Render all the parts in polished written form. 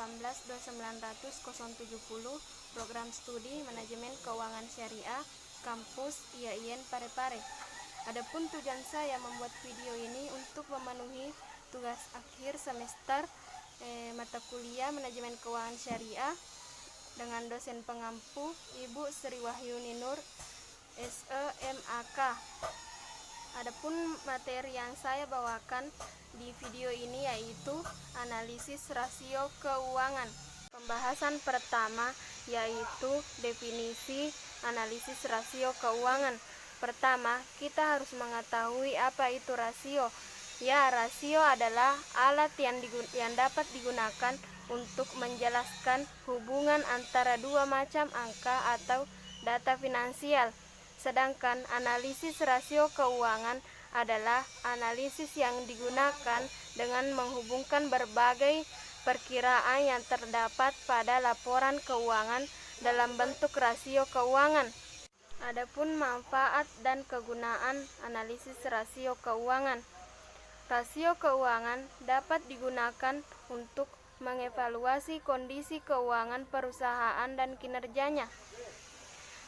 18-2900-070 Program Studi Manajemen Keuangan Syariah Kampus IAIN Parepare. Adapun tujuan saya membuat video ini untuk memenuhi tugas akhir semester mata kuliah Manajemen Keuangan Syariah dengan dosen pengampu Ibu Sri Wahyuni Nur SEMAK. Adapun materi yang saya bawakan di video ini yaitu analisis rasio keuangan. Pembahasan pertama yaitu definisi analisis rasio keuangan. Pertama, kita harus mengetahui apa itu rasio. Ya, rasio adalah alat yang dapat digunakan untuk menjelaskan hubungan antara dua macam angka atau data finansial. Sedangkan analisis rasio keuangan adalah analisis yang digunakan dengan menghubungkan berbagai perkiraan yang terdapat pada laporan keuangan dalam bentuk rasio keuangan. Adapun manfaat dan kegunaan analisis rasio keuangan. Rasio keuangan dapat digunakan untuk mengevaluasi kondisi keuangan perusahaan dan kinerjanya.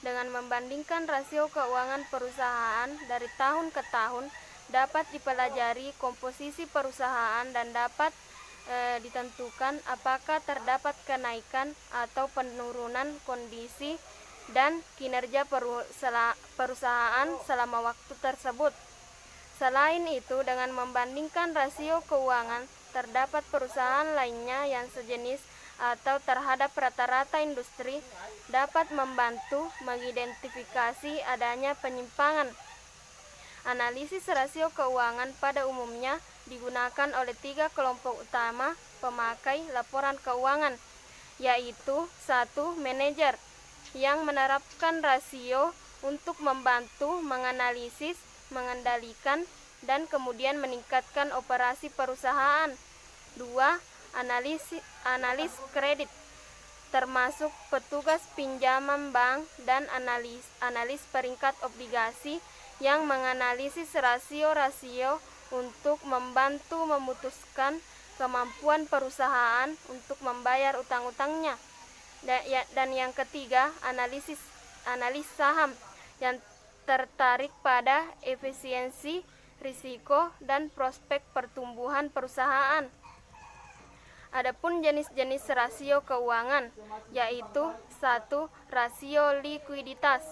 Dengan membandingkan rasio keuangan perusahaan dari tahun ke tahun, dapat dipelajari komposisi perusahaan dan dapat ditentukan apakah terdapat kenaikan atau penurunan kondisi dan kinerja perusahaan selama waktu tersebut. Selain itu, dengan membandingkan rasio keuangan terdapat perusahaan lainnya yang sejenis atau terhadap rata-rata industri, dapat membantu mengidentifikasi adanya penyimpangan. Analisis rasio keuangan pada umumnya digunakan oleh 3 kelompok utama pemakai laporan keuangan, yaitu 1. Manajer yang menerapkan rasio untuk membantu menganalisis, mengendalikan, dan kemudian meningkatkan operasi perusahaan. 2. Analis kredit, termasuk petugas pinjaman bank dan analis peringkat obligasi yang menganalisis rasio-rasio untuk membantu memutuskan kemampuan perusahaan untuk membayar utang-utangnya. Dan yang ketiga, analis saham yang tertarik pada efisiensi, risiko, dan prospek pertumbuhan perusahaan. Adapun jenis-jenis rasio keuangan yaitu 1. Rasio likuiditas.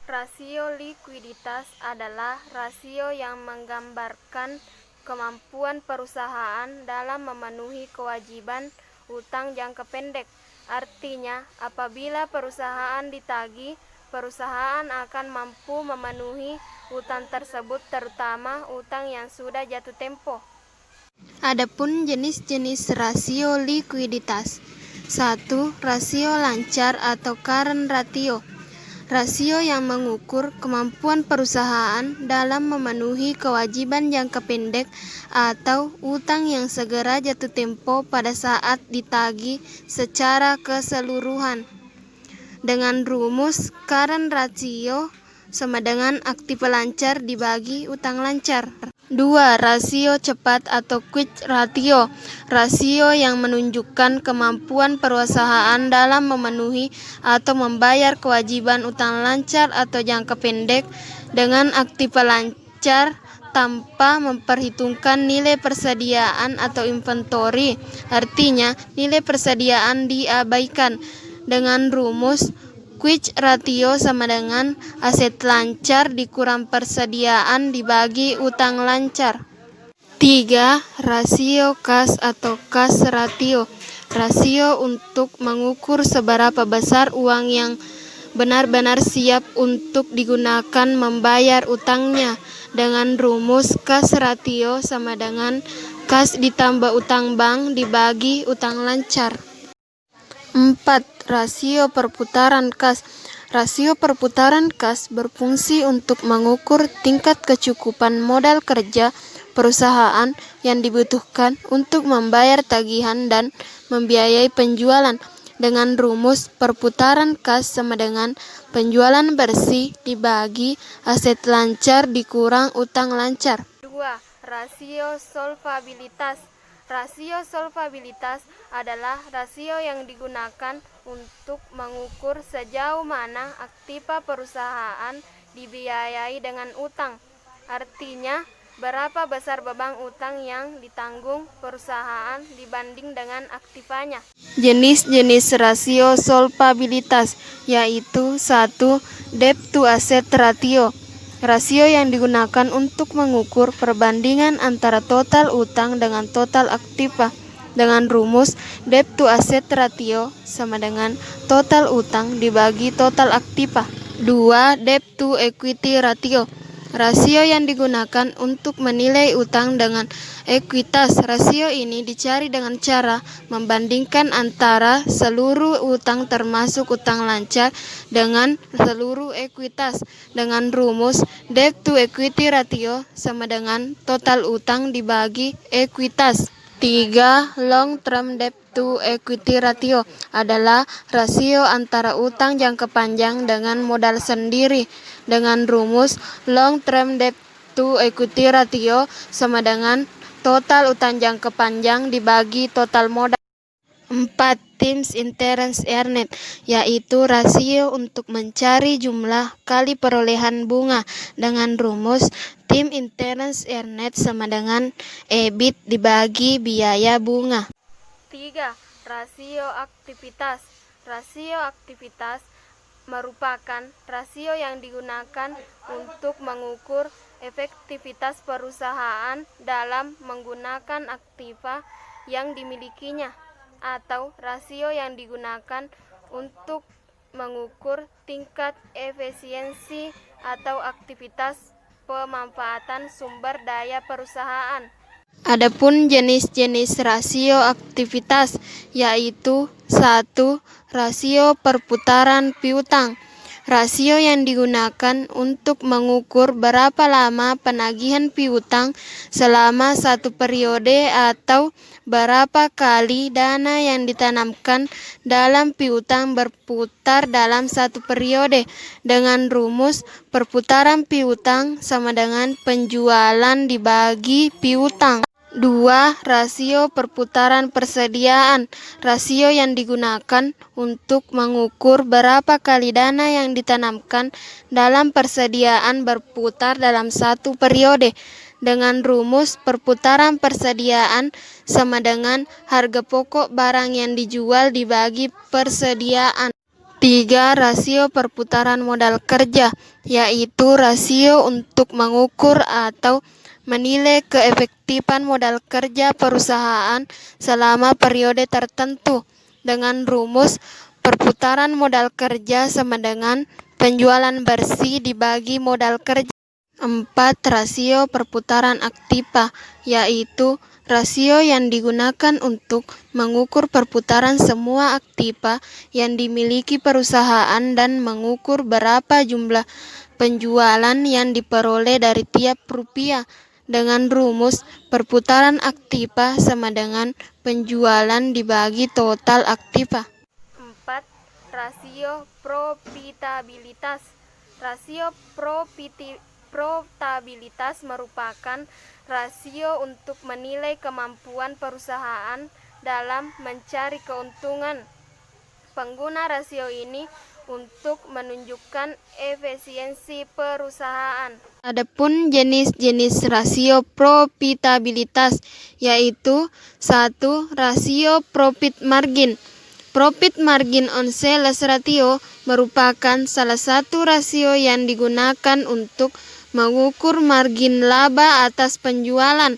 Rasio likuiditas adalah rasio yang menggambarkan kemampuan perusahaan dalam memenuhi kewajiban utang jangka pendek. Artinya, apabila perusahaan ditagih, perusahaan akan mampu memenuhi utang tersebut, terutama utang yang sudah jatuh tempo. Adapun jenis-jenis rasio likuiditas. 1. Rasio lancar atau current ratio. Rasio yang mengukur kemampuan perusahaan dalam memenuhi kewajiban jangka pendek atau utang yang segera jatuh tempo pada saat ditagih secara keseluruhan. Dengan rumus current ratio sama dengan aktiva lancar dibagi utang lancar. 2. Rasio cepat atau quick ratio. Rasio yang menunjukkan kemampuan perusahaan dalam memenuhi atau membayar kewajiban utang lancar atau jangka pendek dengan aktiva lancar tanpa memperhitungkan nilai persediaan atau inventory. Artinya, nilai persediaan diabaikan. Dengan rumus quick ratio sama dengan aset lancar dikurang persediaan dibagi utang lancar. 3. Rasio kas atau kas ratio. Rasio untuk mengukur seberapa besar uang yang benar-benar siap untuk digunakan membayar utangnya. Dengan rumus kas ratio sama dengan kas ditambah utang bank dibagi utang lancar. 4. Rasio perputaran kas. Rasio perputaran kas berfungsi untuk mengukur tingkat kecukupan modal kerja perusahaan yang dibutuhkan untuk membayar tagihan dan membiayai penjualan. Dengan rumus perputaran kas sama dengan penjualan bersih dibagi aset lancar dikurang utang lancar. 2. Rasio solvabilitas. Rasio solvabilitas adalah rasio yang digunakan untuk mengukur sejauh mana aktiva perusahaan dibiayai dengan utang. Artinya, berapa besar beban utang yang ditanggung perusahaan dibanding dengan aktivanya. Jenis-jenis rasio solvabilitas yaitu 1. Debt to asset ratio. Rasio yang digunakan untuk mengukur perbandingan antara total utang dengan total aktiva dengan rumus debt to asset ratio sama dengan total utang dibagi total aktiva. 2. Debt to equity ratio. Rasio yang digunakan untuk menilai utang dengan ekuitas. Rasio ini dicari dengan cara membandingkan antara seluruh utang termasuk utang lancar dengan seluruh ekuitas dengan rumus debt to equity ratio sama dengan total utang dibagi ekuitas. 3. Long term debt to equity ratio adalah rasio antara utang jangka panjang dengan modal sendiri dengan rumus long term debt to equity ratio sama dengan total utang jangka panjang dibagi total modal. 4. Times interest earned yaitu rasio untuk mencari jumlah kali perolehan bunga dengan rumus tim interest earned sama dengan EBIT dibagi biaya bunga. 3. Rasio aktivitas. Rasio aktivitas merupakan rasio yang digunakan untuk mengukur efektivitas perusahaan dalam menggunakan aktiva yang dimilikinya, atau rasio yang digunakan untuk mengukur tingkat efisiensi atau aktivitas pemanfaatan sumber daya perusahaan. Adapun jenis-jenis rasio aktivitas yaitu 1. Rasio perputaran piutang. Rasio yang digunakan untuk mengukur berapa lama penagihan piutang selama satu periode atau berapa kali dana yang ditanamkan dalam piutang berputar dalam satu periode dengan rumus perputaran piutang sama dengan penjualan dibagi piutang. 2. Rasio perputaran persediaan. Rasio yang digunakan untuk mengukur berapa kali dana yang ditanamkan dalam persediaan berputar dalam satu periode dengan rumus perputaran persediaan sama dengan harga pokok barang yang dijual dibagi persediaan. 3. Rasio perputaran modal kerja yaitu rasio untuk mengukur atau menilai keefektifan modal kerja perusahaan selama periode tertentu dengan rumus perputaran modal kerja sama dengan penjualan bersih dibagi modal kerja. 4. Rasio perputaran aktiva yaitu rasio yang digunakan untuk mengukur perputaran semua aktiva yang dimiliki perusahaan dan mengukur berapa jumlah penjualan yang diperoleh dari tiap rupiah dengan rumus perputaran aktiva sama dengan penjualan dibagi total aktiva. 4. Rasio profitabilitas. Rasio profitabilitas merupakan rasio untuk menilai kemampuan perusahaan dalam mencari keuntungan. Pengguna rasio ini untuk menunjukkan efisiensi perusahaan. Adapun jenis-jenis rasio profitabilitas yaitu 1. Rasio profit margin. Profit margin on sales ratio merupakan salah satu rasio yang digunakan untuk mengukur margin laba atas penjualan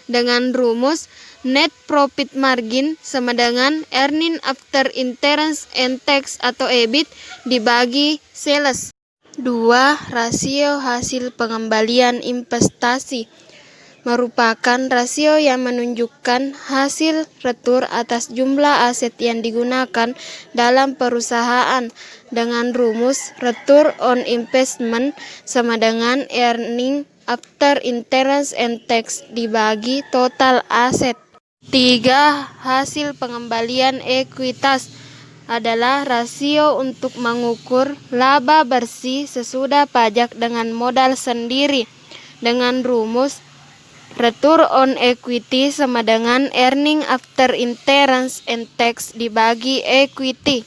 dengan rumus net profit margin sama dengan earning after interest and tax atau EBIT dibagi sales. 2. Rasio hasil pengembalian investasi merupakan rasio yang menunjukkan hasil retur atas jumlah aset yang digunakan dalam perusahaan dengan rumus return on investment sama dengan earning after interest and tax dibagi total aset. 3. Hasil pengembalian ekuitas adalah rasio untuk mengukur laba bersih sesudah pajak dengan modal sendiri dengan rumus Return on equity sama dengan earning after interest and tax dibagi equity.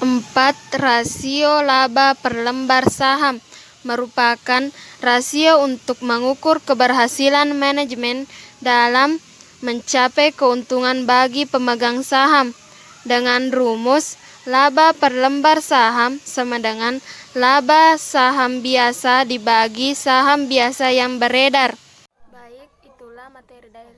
4. Rasio laba per lembar saham merupakan rasio untuk mengukur keberhasilan manajemen dalam mencapai keuntungan bagi pemegang saham. Dengan rumus laba per lembar saham sama dengan laba saham biasa dibagi saham biasa yang beredar. Baik, itulah materi dari